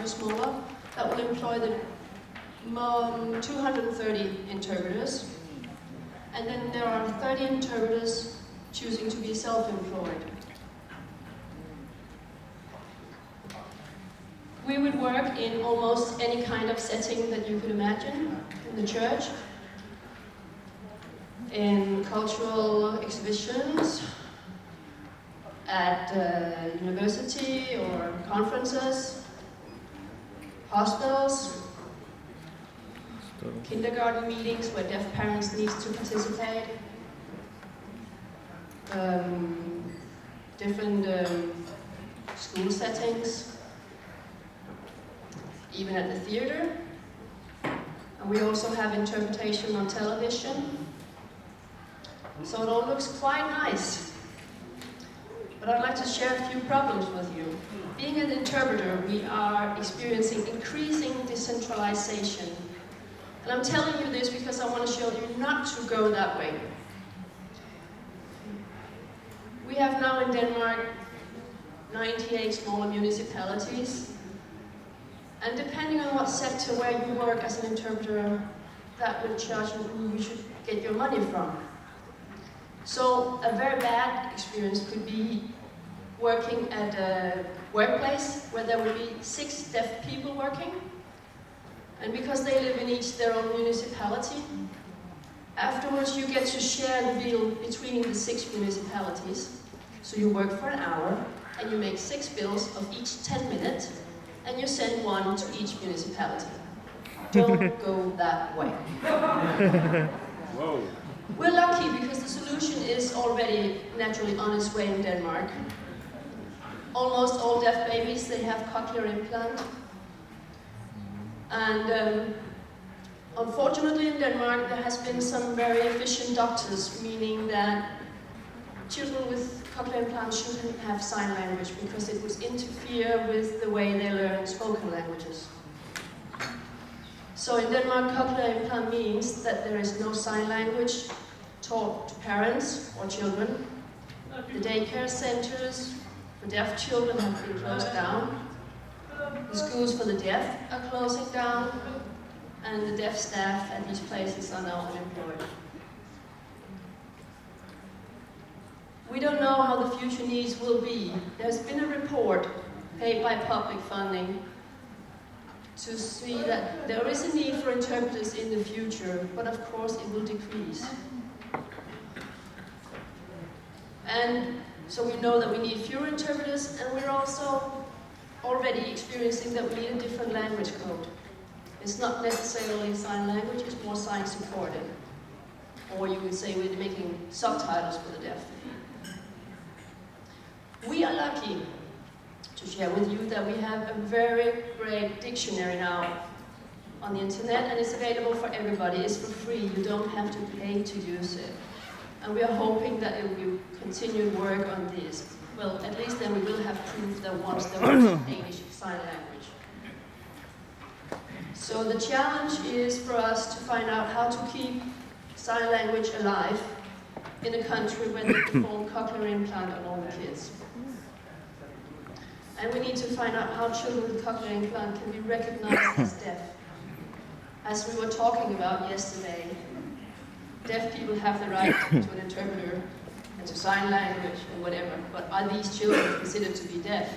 larger, smaller, that will employ the 230 interpreters. And then there are 30 interpreters choosing to be self-employed. We would work in almost any kind of setting that you could imagine, in the church, in cultural exhibitions, at university or conferences, hospitals, kindergarten meetings where deaf parents need to participate, different school settings, even at the theater. And we also have interpretation on television. So it all looks quite nice. But I'd like to share a few problems with you. Being an interpreter, we are experiencing increasing decentralization. And I'm telling you this because I want to show you not to go that way. We have now in Denmark 98 smaller municipalities. And depending on what sector where you work as an interpreter, that will charge you who you should get your money from. So a very bad experience could be working at a workplace where there will be 6 deaf people working. And because they live in each their own municipality, afterwards you get to share the bill between the 6 municipalities. So you work for an hour and you make 6 bills of each 10 minutes and you send one to each municipality. Don't go that way. Whoa. We're lucky because the solution is already naturally on its way in Denmark. Almost all deaf babies, they have cochlear implant. And unfortunately in Denmark there has been some very efficient doctors, meaning that children with cochlear implants shouldn't have sign language because it would interfere with the way they learn spoken languages. So in Denmark, cochlear implant means that there is no sign language taught to parents or children. The daycare centers for deaf children have been closed down. The schools for the deaf are closing down, and the deaf staff at these places are now unemployed. We don't know how the future needs will be. There's been a report paid by public funding to see that there is a need for interpreters in the future, but of course it will decrease. And so we know that we need fewer interpreters, and we're also already experiencing that we need a different language code. It's not necessarily sign language, it's more sign supported. Or you would say we're making subtitles for the deaf. We are lucky to share with you that we have a very great dictionary now on the internet, and it's available for everybody. It's for free, you don't have to pay to use it. And we are hoping that it will continue work on this. Well, at least then we will have proof that once there was Danish sign language. So the challenge is for us to find out how to keep sign language alive in a country where they perform cochlear implant on all the kids. And we need to find out how children with cochlear implant can be recognized as deaf. As we were talking about yesterday, deaf people have the right to an interpreter and to sign language and whatever, but are these children considered to be deaf?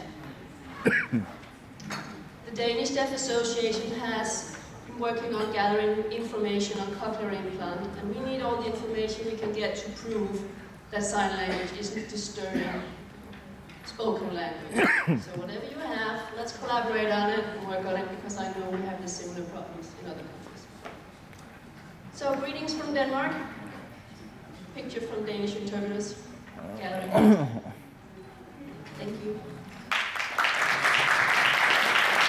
The Danish Deaf Association has been working on gathering information on cochlear implant, and we need all the information we can get to prove that sign language isn't disturbing spoken language. So whatever you have, let's collaborate on it and work on it, because I know we have the similar problems in other countries. So greetings from Denmark. Picture from Danish interpreters gathering. Thank you.